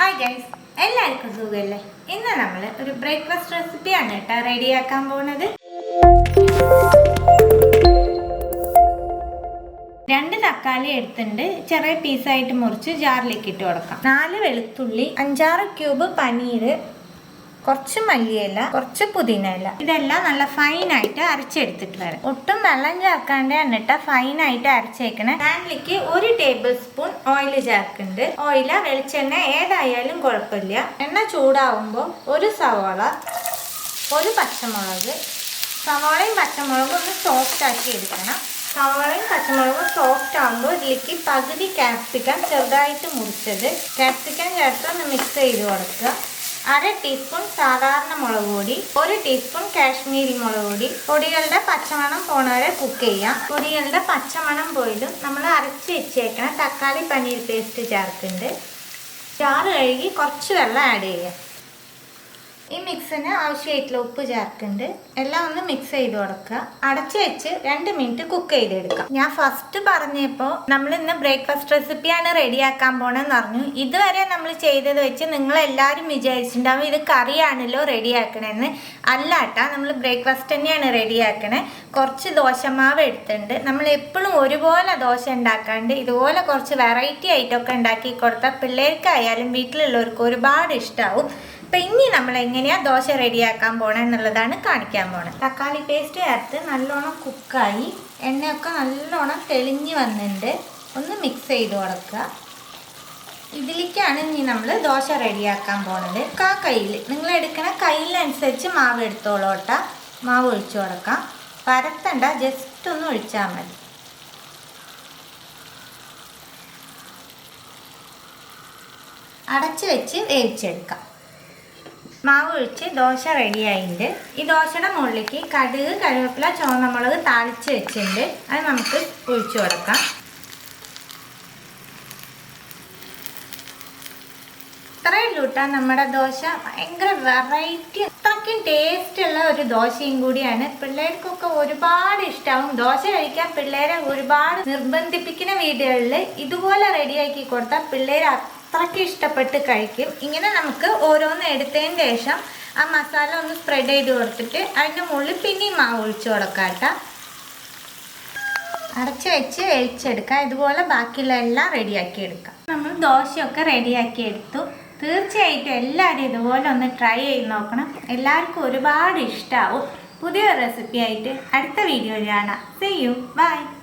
Hi guys, എല്ലാവർക്കും സുഖമല്ലേ? ഇന്ന് നമ്മൾ ഒരു ബ്രേക്ക്ഫാസ്റ്റ് റെസിപ്പിയാണ് കേട്ടോ റെഡിയാക്കാൻ പോകുന്നത്. 2 തക്കാളി എടുത്തിട്ടുണ്ട്, ചെറിയ പീസായിട്ട് മുറിച്ച് ജാറിലേക്ക് ഇട്ട് കൊടുക്കാം. 4 വെളുത്തുള്ളി, 5-6 ക്യൂബ് പനീർ, കുറച്ച് മല്ലിയില, കുറച്ച് പുതിനയില, ഇതെല്ലാം നല്ല ഫൈനായിട്ട് അരച്ചെടുത്തിട്ട് വരാം. ഒട്ടും വെള്ളം ചേർക്കാണ്ട് എന്നിട്ട് ഫൈനായിട്ട് അരച്ചേക്കണേ. പാനിലേക്ക് 1 ടേബിൾ സ്പൂൺ ഓയിൽ ചേർക്കുന്നുണ്ട്. ഓയില വെളിച്ചെണ്ണ ഏതായാലും കുഴപ്പമില്ല. എണ്ണ ചൂടാവുമ്പോൾ 1 സവാള, 1 പച്ചമുളക്. സവാളയും പച്ചമുളകും ഒന്ന് സോഫ്റ്റ് ആക്കി എടുക്കണം. സവാളയും പച്ചമുളകും സോഫ്റ്റ് ആകുമ്പോൾ ഇതിലേക്ക് പകുതി ക്യാപ്സിക്കം ചെറുതായിട്ട് മുറിച്ചത് ക്യാപ്സിക്കം ചേർത്ത് ഒന്ന് മിക്സ് ചെയ്ത് കൊടുക്കുക. 1/2 ടീസ്പൂൺ സാധാരണ മുളക് പൊടി, 1 ടീസ്പൂൺ കാശ്മീരി മുളക് പൊടി. പൊടികളുടെ പച്ചമണം പോണവരെ കുക്ക് ചെയ്യാം. പൊടികളുടെ പച്ചമണം പോയതും നമ്മൾ അരച്ച് വെച്ചേക്കണ തക്കാളി പനീർ പേസ്റ്റ് ചേർക്കുന്നുണ്ട്. ജാറ് കഴുകി കുറച്ച് വെള്ളം ആഡ് ചെയ്യാം. ഈ മിക്സിന് ആവശ്യമായിട്ടുള്ള ഉപ്പ് ചേർക്കുന്നുണ്ട്. എല്ലാം ഒന്ന് മിക്സ് ചെയ്ത് കൊടുക്കുക. അടച്ചു വെച്ച് 2 മിനിറ്റ് കുക്ക് ചെയ്തെടുക്കാം. ഞാൻ ഫസ്റ്റ് പറഞ്ഞപ്പോൾ നമ്മൾ ഇന്ന് ബ്രേക്ക്ഫാസ്റ്റ് റെസിപ്പിയാണ് റെഡിയാക്കാൻ പോണെന്ന് പറഞ്ഞു. ഇതുവരെ നമ്മൾ ചെയ്തത് വെച്ച് നിങ്ങളെല്ലാവരും വിചാരിച്ചിട്ടുണ്ടാവും ഇത് കറിയാണല്ലോ റെഡിയാക്കണമെന്ന്. അല്ലാട്ടാ, നമ്മൾ ബ്രേക്ക്ഫാസ്റ്റ് തന്നെയാണ് റെഡിയാക്കണേ. കുറച്ച് ദോശമാവ് എടുത്തിട്ടുണ്ട്. നമ്മൾ എപ്പോഴും ഒരുപോലെ ദോശ ഉണ്ടാക്കാണ്ട് ഇതുപോലെ കുറച്ച് വെറൈറ്റി ആയിട്ടൊക്കെ ഉണ്ടാക്കി കൊടുത്താൽ പിള്ളേർക്കായാലും വീട്ടിലുള്ളവർക്ക് ഒരുപാട് ഇഷ്ടമാവും. അപ്പം ഇനി നമ്മൾ എങ്ങനെയാണ് ദോശ റെഡിയാക്കാൻ പോകണം എന്നുള്ളതാണ് കാണിക്കാൻ പോണത്. തക്കാളി പേസ്റ്റ് ചേർത്ത് നല്ലോണം കുക്കായി എണ്ണയൊക്കെ നല്ലോണം തെളിഞ്ഞ് വന്നിട്ടുണ്ട്. ഒന്ന് മിക്സ് ചെയ്ത് കൊടുക്കുക. ഇതിലേക്കാണ് ഇനി നമ്മൾ ദോശ റെഡിയാക്കാൻ പോണത്. കയ്യിൽ നിങ്ങൾ എടുക്കണ കയ്യിലനുസരിച്ച് മാവ് എടുത്തോളോട്ടാ. മാവ് ഒഴിച്ചു കൊടുക്കാം. പരത്തണ്ട, ജസ്റ്റ് ഒന്ന് ഒഴിച്ചാൽ മതി. അടച്ച് വെച്ച് വേവിച്ചെടുക്കാം. മാവ് ഒഴിച്ച് ദോശ റെഡിയായിട്ടുണ്ട്. ഈ ദോശയുടെ മുകളിലേക്ക് കടുക്, കറിവേപ്പില, ചുവന്നമുളക് താളിച്ച് വെച്ചിട്ടുണ്ട്. അത് നമുക്ക് ഒഴിച്ചു കൊടുക്കാം. ഇത്രയും കൂട്ടാൻ നമ്മുടെ ദോശ ഭയങ്കര വെറൈറ്റി, അത്രയ്ക്കും ടേസ്റ്റുള്ള ഒരു ദോശയും കൂടിയാണ്. പിള്ളേർക്കൊക്കെ ഒരുപാട് ഇഷ്ടമാവും. ദോശ കഴിക്കാൻ പിള്ളേരെ ഒരുപാട് നിർബന്ധിപ്പിക്കുന്ന വീടുകളിൽ ഇതുപോലെ റെഡിയാക്കി കൊടുത്താൽ പിള്ളേർ അത്രയ്ക്ക് ഇഷ്ടപ്പെട്ട് കഴിക്കും. ഇങ്ങനെ നമുക്ക് ഓരോന്ന് എടുത്തതിന് ശേഷം ആ മസാല ഒന്ന് സ്പ്രെഡ് ചെയ്ത് കൊടുത്തിട്ട് അതിൻ്റെ മുകളിൽ പിന്നെയും മാവ് ഒഴിച്ചു കൊടുക്കാം കേട്ടോ. അടച്ച് വെച്ച് വേവിച്ചെടുക്കാം. ഇതുപോലെ ബാക്കിയുള്ള എല്ലാം റെഡിയാക്കി എടുക്കാം. നമ്മൾ ദോശയൊക്കെ റെഡിയാക്കി എടുത്തു. തീർച്ചയായിട്ടും എല്ലാവരും ഇതുപോലെ ഒന്ന് ട്രൈ ചെയ്ത് നോക്കണം. എല്ലാവർക്കും ഒരുപാട് ഇഷ്ടമാവും. പുതിയൊരു റെസിപ്പി ആയിട്ട് അടുത്ത വീഡിയോയിൽ കാണാം. See you. Bye.